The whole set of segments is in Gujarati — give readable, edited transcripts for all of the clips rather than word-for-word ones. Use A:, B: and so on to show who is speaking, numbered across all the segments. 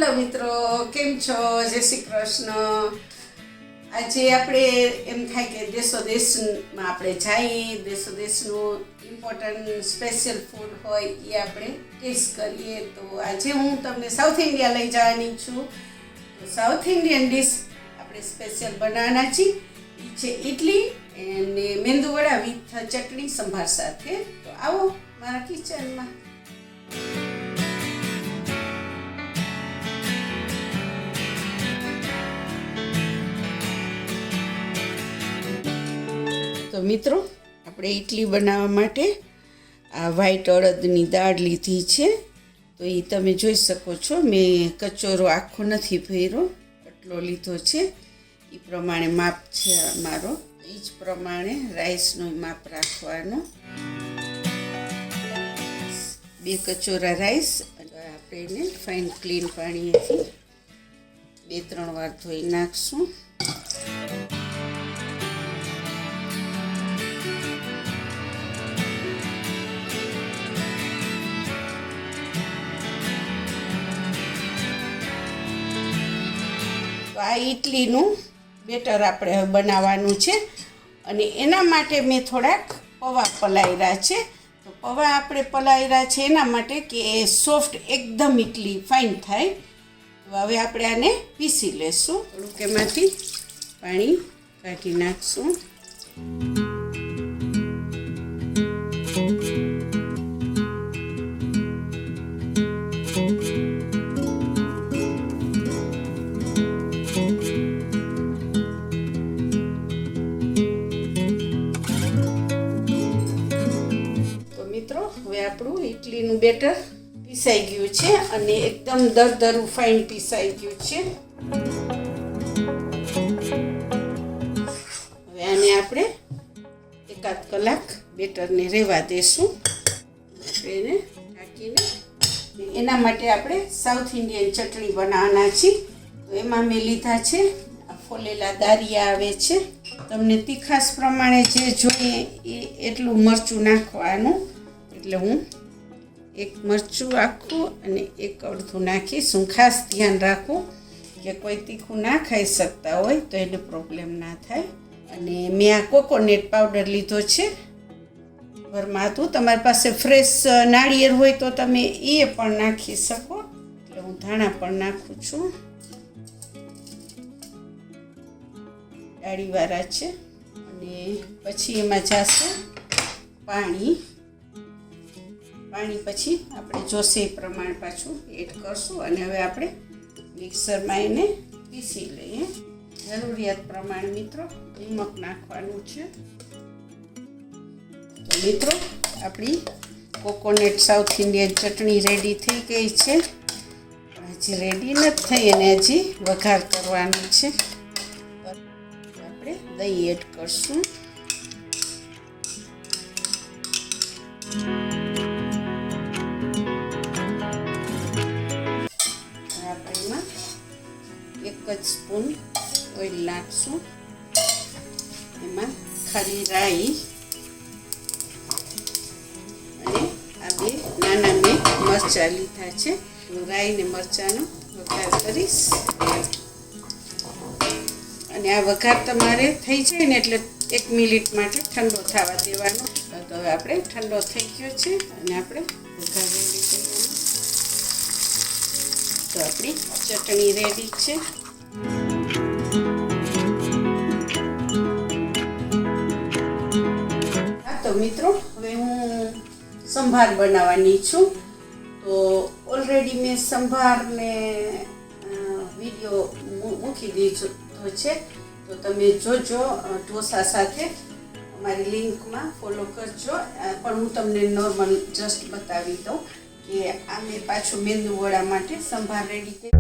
A: હેલો મિત્રો, કેમ છો? જય શ્રી કૃષ્ણ. આજે આપણે એમ થાય કે દેશો દેશમાં આપણે જઈએ, દેશો દેશનું ઇમ્પોર્ટન્ટ સ્પેશિયલ ફૂડ હોય એ આપણે ટેસ્ટ કરીએ. તો આજે હું તમને સાઉથ ઇન્ડિયા લઈ જવાની છું. તો સાઉથ ઇન્ડિયન ડિશ આપણે સ્પેશિયલ બનાવવાના છીએ. એ છે ઇડલી અને મેંદુ વડા વિથ ચટણી સંભાર સાથે. તો આવો મારા કિચનમાં. તો મિત્રો, આપણે ઇડલી બનાવવા માટે આ વ્હાઈટ અડદની દાળ લીધી છે. તો એ તમે જોઈ શકો છો, મેં કચોરો આખો નથી ભર્યો, એટલો લીધો છે. એ પ્રમાણે માપ છે મારો. એ જ પ્રમાણે રાઈસનું માપ રાખવાનું. 2 કચોરા રાઈસ. આપણે એને ફાઇન ક્લીન પાણીથી 2-3 વાર ધોઈ નાખશું. તો આ ઇડલીનું બેટર આપણે હવે બનાવવાનું છે, અને એના માટે મેં થોડાક પૌવા પલાળ્યા છે. તો પૌવા આપણે પલાળ્યા છે એના માટે કે એ સોફ્ટ એકદમ ઇડલી ફાઇન થાય. તો હવે આપણે આને પીસી લેશું. થોડુંક એમાંથી પાણી કાઢી નાખશું. હવે આપણું ઇડલીનું બેટર પીસાઈ ગયું છે, અને એકદમ દરદરું ફાઇન પીસાઈ ગયું છે. હવે આને આપણે 1-8 કલાક બેટરને રહેવા દેશું. એને ઢાંકીને એના માટે આપણે સાઉથ ઇન્ડિયન ચટણી બનાવવાના છીએ. તો એમાં મેં લીધા છે ફોલેલા દારિયા આવે છે. તમને તીખાશ પ્રમાણે જે જોઈએ એ એટલું મરચું નાખવાનું. એટલે હું 1 મરચું આખું અને 1 અડધું નાખીશ. હું ખાસ ધ્યાન રાખું કે કોઈ તીખું ના ખાઈ શકતા હોય તો એને પ્રોબ્લેમ ના થાય. અને મેં આ કોકોનટ પાવડર લીધો છે ઘરમાં હતું. તમારી પાસે ફ્રેશ નાળિયેર હોય તો તમે એ પણ નાખી શકો. એટલે હું ધાણા પણ નાખું છું. ડાળીવાળા છે. અને પછી એમાં જશે પાણી પછી આપણે જોશે એ પ્રમાણે પાછું એડ કરશું. અને હવે આપણે મિક્સરમાં એને પીસી લઈએ. જરૂરિયાત પ્રમાણે મિત્રો નિમક નાખવાનું છે. તો મિત્રો, આપણી કોકોનટ સાઉથ ઇન્ડિયન ચટણી રેડી થઈ ગઈ છે. હજી રેડી નથી થઈ અને હજી વઘાર કરવાનું છે. આપણે દહીં એડ કરશું. એક જ સ્પૂન ઓઇલ નાખશું. એમાં ખાલી રાઈ અને આ 2 નાના મેં મરચાં લીધા છે. હું રાઈ ને મરચાંનો વઘાર કરીશ. અને આ વઘાર તમારે થઈ જાય ને એટલે 1 મિનિટ માટે ઠંડો થવા દેવાનો. તો હવે આપણે ઠંડો થઈ ગયો છે અને આપણે વઘાર રેડી કરવાનો. તો આપણી ચટણી રેડી છે. તો મિત્રો, હવે હું સંભાર બનાવવાની છું. તો ઓલરેડી મેં સંભારને વિડીયો મૂકી દીધો છે. તો તમે જોજો ઢોસા સાથે. અમારી લિંકમાં ફોલો કરજો. પણ હું તમને નોર્મલ જસ્ટ બતાવી દઉં કે આ મેં પાછું મેંદુ વડા માટે સંભાર રેડી કરી.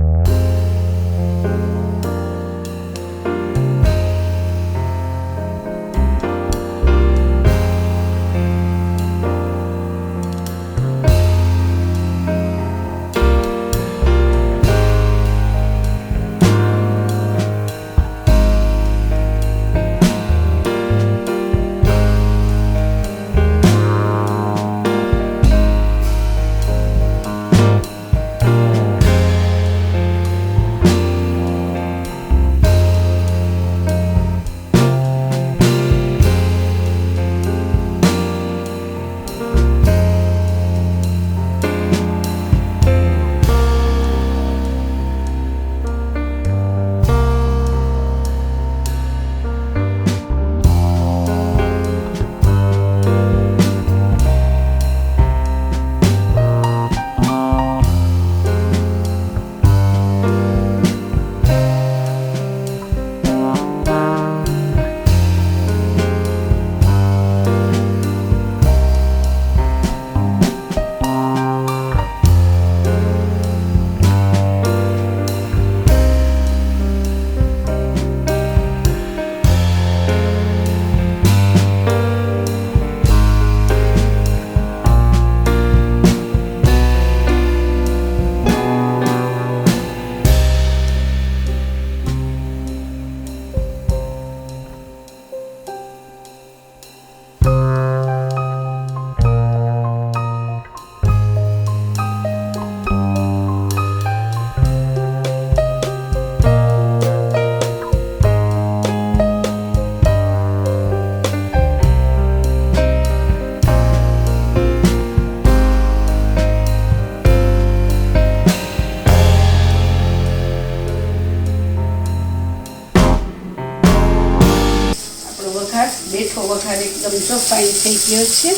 A: એકદમ તો ફાઇન થઈ ગયો છે.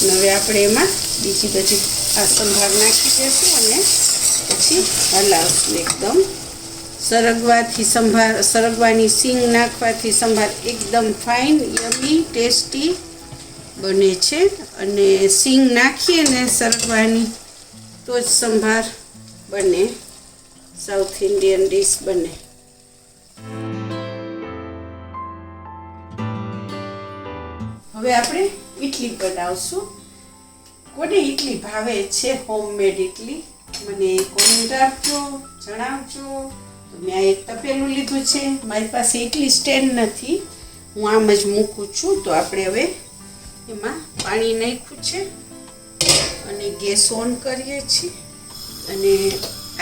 A: અને હવે આપણે એમાં બીજી બધી આ સંભાર નાખી દઈશું અને પછી હલાવશું. એકદમ સરગવાની સીંગ નાખવાથી સંભાર એકદમ ફાઇન યમી ટેસ્ટી બને છે. અને સીંગ નાખીએ ને સરગવાની તો જ સંભાર બને, સાઉથ ઇન્ડિયન ડીશ બને. હવે આપણે ઇડલી બનાવશું. કોને ઇડલી ભાવે છે હોમમેડ ઇડલી મને કોમેન્ટ આપજો, જણાવજો. તો મેં આ એક તપેલું લીધું છે. મારી પાસે ઇડલી સ્ટેન્ડ નથી, હું આમ જ મૂકું છું. તો આપણે હવે એમાં પાણી નાખ્યું છે અને ગેસ ઓન કરીએ છીએ. અને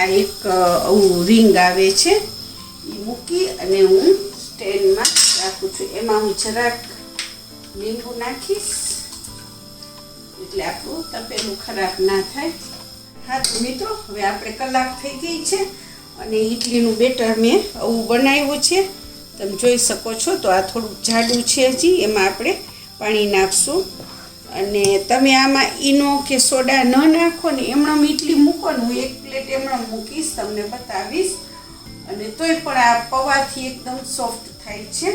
A: આ એક આવું રિંગ આવે છે એ મૂકી અને હું સ્ટેન્ડમાં રાખું છું. એમાં હું જરાક લીંબુ નાખીશ એટલે આપણું તપેલું ખરાબ ના થાય. હા તો મિત્રો, હવે આપણે કલાક થઈ ગઈ છે અને ઇડલીનું બેટર મેં આવું બનાવ્યું છે, તમે જોઈ શકો છો. તો આ થોડુંક જાડું છે હજી, એમાં આપણે પાણી નાખશું. અને તમે આમાં ઈનો કે સોડા ન નાખો ને એમણામ ઇડલી મૂકો ને, હું એક પ્લેટ એમણામ મૂકીશ, તમને બતાવીશ. અને તોય પણ આ પૌવાથી એકદમ સોફ્ટ થાય છે.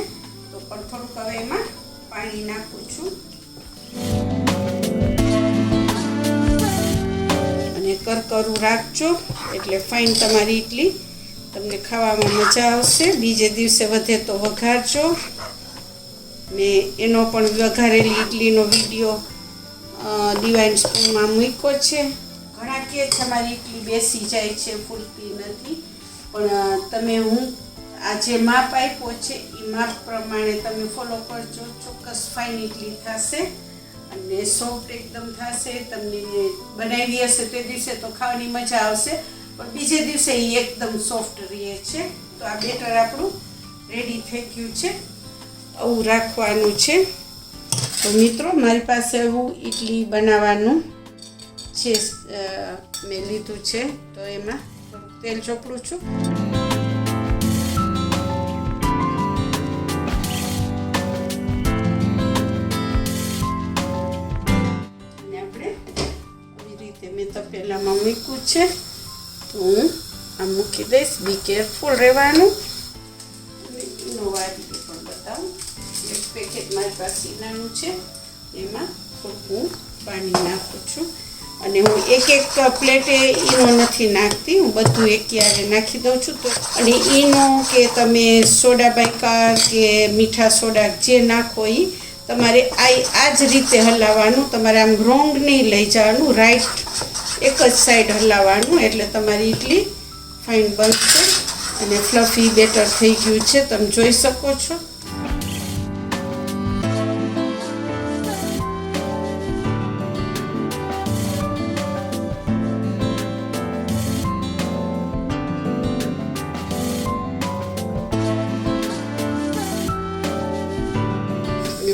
A: તો પણ થોડુંક હવે એમાં પાણી નાખું છું અને કરકરું રાખજો એટલે ફાઇન તમારી ઇડલી તમને ખાવામાં મજા આવશે. બીજે દિવસે વધે તો વઘારજો. મેં એનો પણ વઘારેલી ઇડલીનો વિડીયો ડિવાઇન સ્પૂનમાં મૂક્યો છે. ઘણા કહે છે મારી ઇડલી બેસી જાય છે, ફૂલતી નથી, પણ તમે હું આ જે માપ આપ્યો છે એ માપ પ્રમાણે તમે ફોલો કરજો, ચોક્કસ ફાઇન ઇડલી થશે અને સોફ્ટ એકદમ થશે. તમને બનાવી હશે તે દિવસે તો ખાવાની મજા આવશે, પણ બીજે દિવસે એ એકદમ સોફ્ટ રહે છે. તો આ બેટર આપણું રેડી થઈ ગયું છે. આવું રાખવાનું છે. તો મિત્રો, મારી પાસે એવું ઇડલી બનાવવાનું છે, મેં લીધું છે. તો એમાં થોડુંક તેલ ચોપડું છું. અને આપણે આવી રીતે મેં તપેલામાં મૂક્યું છે. તો હું આમ મૂકી દઈશ. બી કેરફુલ રહેવાનું. એનો વારી પણ બતાવું. એક પેકેટ મારી પાસે નાનું છે, એમાં થોડુંક હું પાણી નાખું છું. અને હું એક પ્લેટે ઈનો નથી નાખતી, હું બધું એકયારે નાખી દઉં છું. તો અને ઈનો કે તમે સોડા બાયકાર કે મીઠા સોડા જે નાખો એ તમારે આ જ રીતે હલાવવાનું. તમારે આમ રોંગ નહીં લઈ જવાનું, રાઈટ એક જ સાઈડ હલાવવાનું, એટલે તમારી ઇડલી ફાઇન બનશે. અને ફ્લફી બેટર થઈ ગયું છે, તમે જોઈ શકો છો.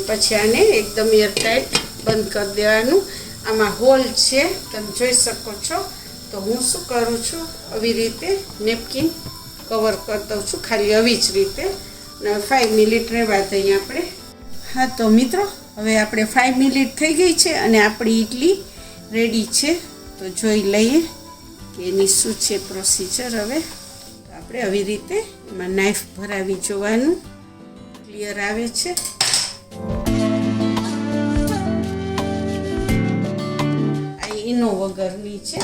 A: પછી આને એકદમ એરટાઈટ બંધ કરી દેવાનું. આમાં હોલ છે, તમે જોઈ શકો છો. તો હું શું કરું છું, આવી રીતે નેપકિન કવર કરી દઉં છું, ખાલી આવી જ રીતે. અને 5 મિનિટ રહેવા દઈએ આપણે. હા તો મિત્રો, હવે આપણે 5 મિનિટ થઈ ગઈ છે અને આપણી ઇડલી રેડી છે. તો જોઈ લઈએ કે એની શું છે પ્રોસીજર. હવે તો આપણે આવી રીતે એમાં નાઇફ ભરાવી જોવાનું, ક્લિયર આવે છે. ઈનો વગરની છે,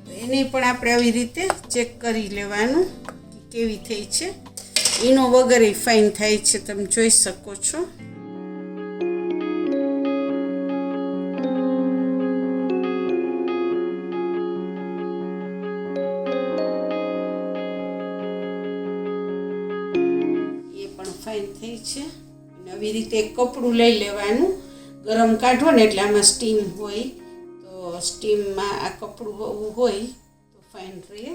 A: તો એને પણ આપણે આવી રીતે ચેક કરી લેવાનું કે કેવી થઈ છે. ઈનો વગર એ ફાઇન થાય છે, તમે જોઈ શકો છો. એ પણ ફાઇન થઈ છે. અને આવી રીતે એક કપડું લઈ લેવાનું, ગરમ કાઢો ને એટલે આમાં સ્ટીમ હોય, તો સ્ટીમમાં આ કપડું હોય તો ફાઇન રહે.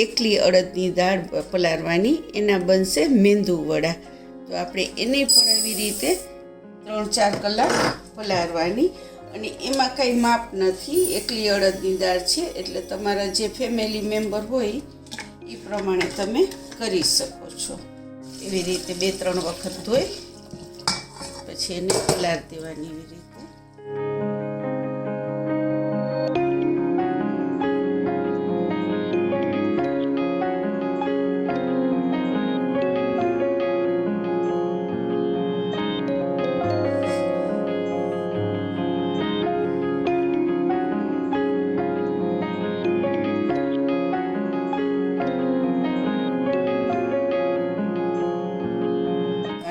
A: એકલી અડદની દાળ પલાળવાની, એના બનશે મેંદુ વડા. તો આપણે એને પણ એવી રીતે 3-4 કલાક પલાળવાની. અને એમાં કંઈ માપ નથી, એકલી અડદની દાળ છે એટલે તમારા જે ફેમિલી મેમ્બર હોય એ પ્રમાણે તમે કરી શકો છો. એવી રીતે 2-3 વખત ધોઈ પછી એને પલાળી દેવાની એવી રીતે.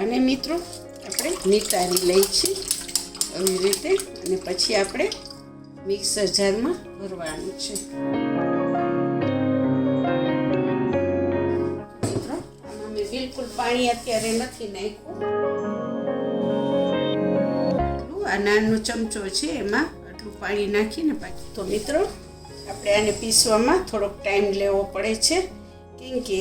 A: અને મિત્રો આપણે નીતારી લઈ છીએ આવી રીતે અને પછી આપણે મિક્સર જારમાં ભરવાનું છે. મિત્રો આમાં મેં બિલકુલ પાણી અત્યારે નથી નાખ્યું. આ નાનો ચમચો છે એમાં આટલું પાણી નાખીને પાછી. તો મિત્રો આપણે આને પીસવામાં થોડોક ટાઈમ લેવો પડે છે, કેમ કે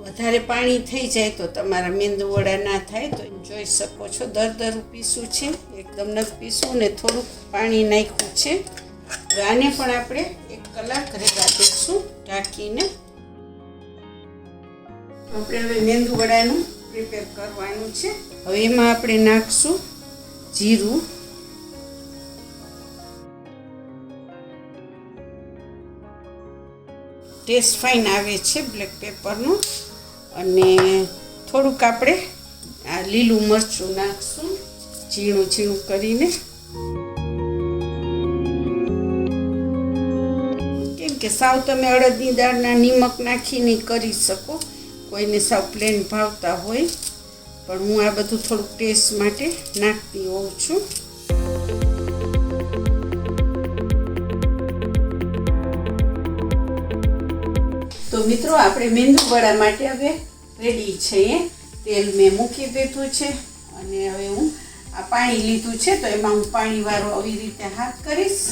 A: વધારે પાણી થઈ જાય તો તમારા મેંદુ વડા ના થાય. તો જોઈ શકો છો દરદરું પીસું છે, એકદમ નથી પીસું ને થોડુંક પાણી નાખ્યું છે. હવે આને પણ આપણે 1 કલાક રહેવા દઈશું ઢાંકીને. આપણે હવે મેંદુ વડાનું પ્રિપેર કરવાનું છે. હવે એમાં આપણે નાખશું જીરું, ટેસ્ટ ફાઇન આવે છે બ્લેક પેપરનું, અને થોડુંક આપણે આ લીલું મરચું નાખશું ઝીણું ઝીણું કરીને, કેમ કે સાવ તમે અડદની દાળના નિમક નાખીને કરી શકો, કોઈને સાવ પ્લેન ભાવતા હોય, પણ હું આ બધું થોડુંક ટેસ્ટ માટે નાખતી હોઉં છું. તો મિત્રો આપણે મેંદુ વડા માટે હવે રેડી છે. તેલ મેં મૂકી દીધું છે અને હવે હું આ પાણી લીધું છે તો એમાં હું પાણીવાળો આવી રીતે હાથ કરીશ.